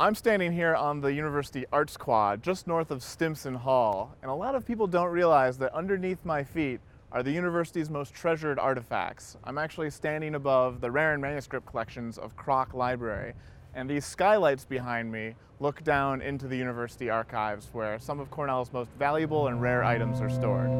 I'm standing here on the University Arts Quad, just north of Stimson Hall, and a lot of people don't realize that underneath my feet are the university's most treasured artifacts. I'm actually standing above the rare and manuscript collections of Kroc Library, and these skylights behind me look down into the university archives where some of Cornell's most valuable and rare items are stored.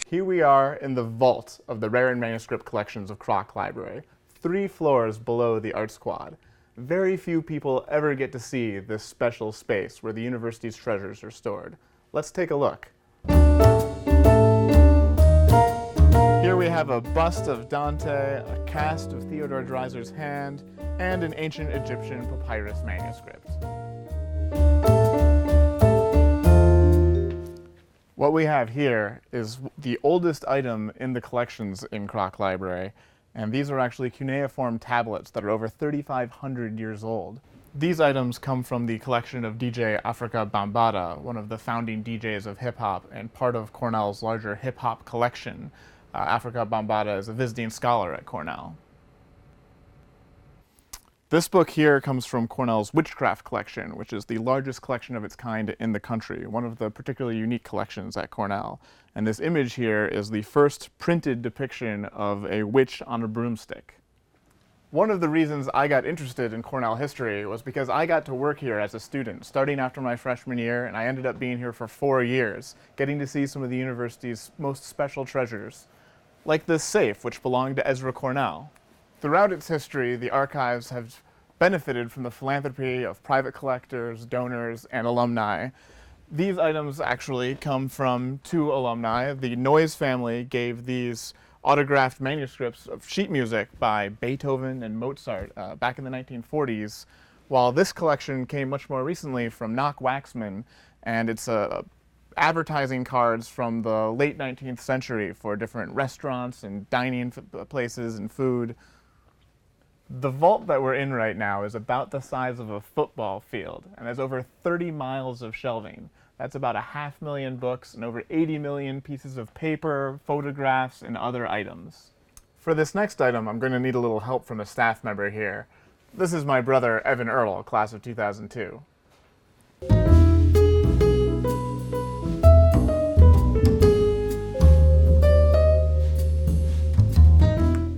Here we are in the vault of the rare and manuscript collections of Kroc Library, 3 floors below the Arts Quad. Very few people ever get to see this special space where the university's treasures are stored. Let's take a look. Here we have a bust of Dante, a cast of Theodore Dreiser's hand, and an ancient Egyptian papyrus manuscript. What we have here is the oldest item in the collections in Kroc Library, and these are actually cuneiform tablets that are over 3,500 years old. These items come from the collection of DJ Afrika Bambaataa, one of the founding DJs of hip-hop and part of Cornell's larger hip-hop collection. Afrika Bambaataa is a visiting scholar at Cornell. This book here comes from Cornell's Witchcraft collection, which is the largest collection of its kind in the country, one of the particularly unique collections at Cornell. And this image here is the first printed depiction of a witch on a broomstick. One of the reasons I got interested in Cornell history was because I got to work here as a student, starting after my freshman year, and I ended up being here for 4 years, getting to see some of the university's most special treasures, like this safe, which belonged to Ezra Cornell. Throughout its history, the archives have benefited from the philanthropy of private collectors, donors, and alumni. These items actually come from 2 alumni. The Noyes family gave these autographed manuscripts of sheet music by Beethoven and Mozart back in the 1940s, while this collection came much more recently from Knock Waxman, and it's advertising cards from the late 19th century for different restaurants and dining places and food. The vault that we're in right now is about the size of a football field, and there's over 30 miles of shelving. That's about 500,000 books and over 80 million pieces of paper, photographs, and other items. For this next item, I'm going to need a little help from a staff member here. This is my brother, Evan Earle, class of 2002.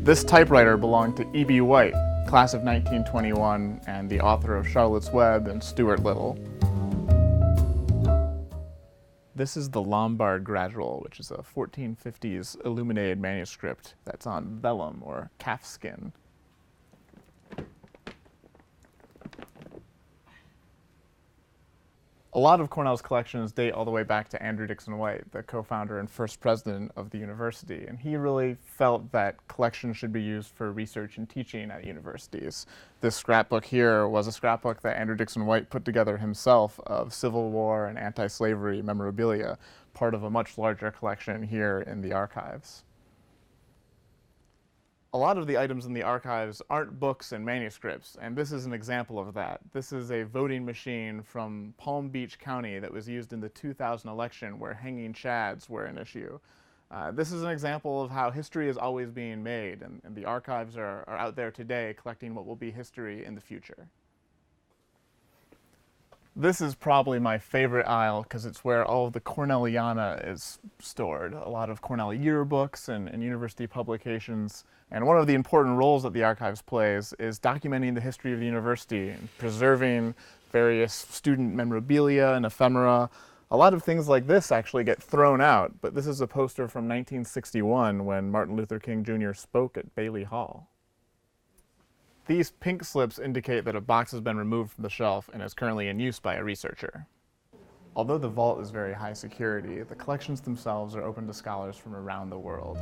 This typewriter belonged to E.B. White, class of 1921, and the author of Charlotte's Web and Stuart Little. This is the Lombard Gradual, which is a 1450s illuminated manuscript that's on vellum or calfskin. A lot of Cornell's collections date all the way back to Andrew Dickson White, the co-founder and first president of the university, and he really felt that collections should be used for research and teaching at universities. This scrapbook here was a scrapbook that Andrew Dickson White put together himself of Civil War and anti-slavery memorabilia, part of a much larger collection here in the archives. A lot of the items in the archives aren't books and manuscripts, and this is an example of that. This is a voting machine from Palm Beach County that was used in the 2000 election where hanging chads were an issue. This is an example of how history is always being made, and the archives are out there today collecting what will be history in the future. This is probably my favorite aisle because it's where all of the Cornelliana is stored. A lot of Cornell yearbooks and university publications. And one of the important roles that the archives plays is documenting the history of the university and preserving various student memorabilia and ephemera. A lot of things like this actually get thrown out, but this is a poster from 1961 when Martin Luther King Jr. spoke at Bailey Hall. These pink slips indicate that a box has been removed from the shelf and is currently in use by a researcher. Although the vault is very high security, the collections themselves are open to scholars from around the world.